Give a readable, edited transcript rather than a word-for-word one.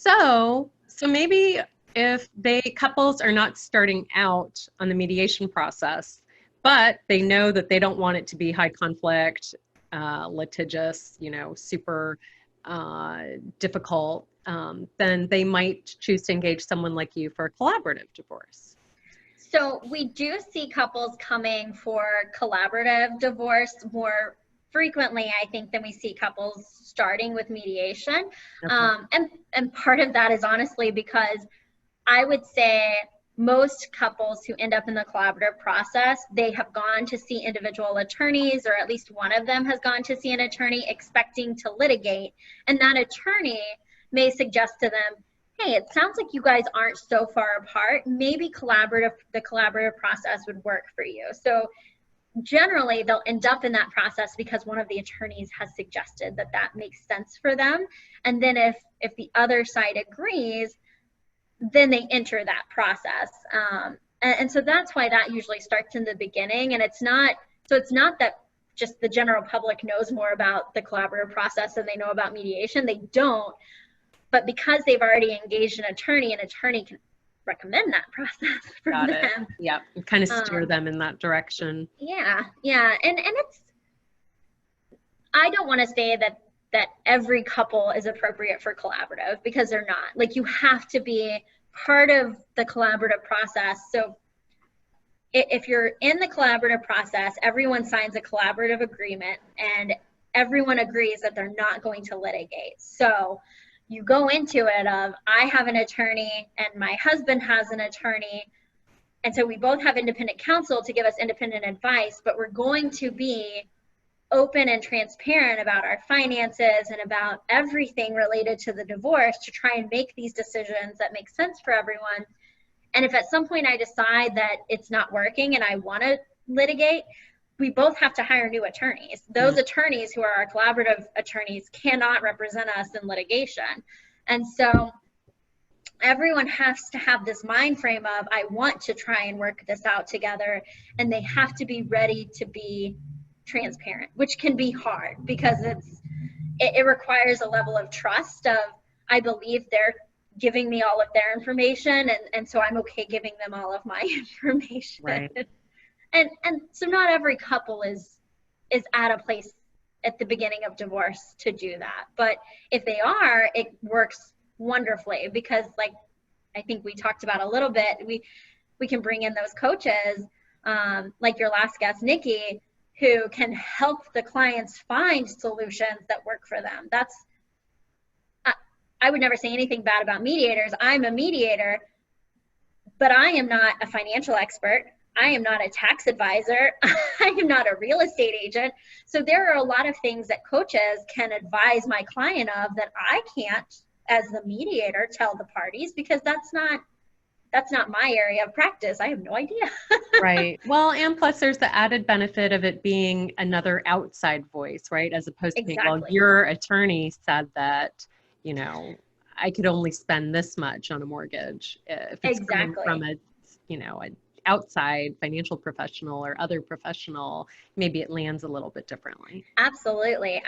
So maybe if couples are not starting out on the mediation process, but they know that they don't want it to be high conflict, litigious, super difficult, then they might choose to engage someone like you for a collaborative divorce. So we do see couples coming for collaborative divorce more frequently, I think, than we see couples starting with mediation. Okay. And part of that is honestly because I would say most couples who end up in the collaborative process, they have gone to see individual attorneys, or at least one of them has gone to see an attorney expecting to litigate. And that attorney may suggest to them, hey, it sounds like you guys aren't so far apart. Maybe the collaborative process would work for you. So generally they'll end up in that process because one of the attorneys has suggested that that makes sense for them. And then if the other side agrees, then they enter that process. And so that's why that usually starts in the beginning. And it's not that just the general public knows more about the collaborative process than they know about mediation. They don't. But because they've already engaged an attorney can recommend that process for Got them. it. Yeah, kind of steer them in that direction. Yeah. And it's, I don't want to say that every couple is appropriate for collaborative, because they're not. Like, you have to be part of the collaborative process. So if you're in the collaborative process, everyone signs a collaborative agreement and everyone agrees that they're not going to litigate. So you go into it of, I have an attorney and my husband has an attorney. And so we both have independent counsel to give us independent advice, but we're going to be open and transparent about our finances and about everything related to the divorce to try and make these decisions that make sense for everyone. And if at some point I decide that it's not working and I want to litigate, we both have to hire new attorneys. Those attorneys who are our collaborative attorneys cannot represent us in litigation. And so everyone has to have this mind frame of, I want to try and work this out together, and they have to be ready to be transparent, which can be hard because it requires a level of trust of, I believe they're giving me all of their information, and so I'm okay giving them all of my information. Right. And so not every couple is at a place at the beginning of divorce to do that. But if they are, it works wonderfully, because like I think we talked about a little bit, we can bring in those coaches, like your last guest, Nikki, who can help the clients find solutions that work for them. I would never say anything bad about mediators. I'm a mediator, but I am not a financial expert. I am not a tax advisor. I am not a real estate agent. So there are a lot of things that coaches can advise my client of that I can't, as the mediator, tell the parties, because that's not my area of practice. I have no idea. Right. Well, and plus there's the added benefit of it being another outside voice, right? As opposed to being, well, your attorney said that, I could only spend this much on a mortgage. If it's coming from an outside financial professional or other professional, maybe it lands a little bit differently. Absolutely.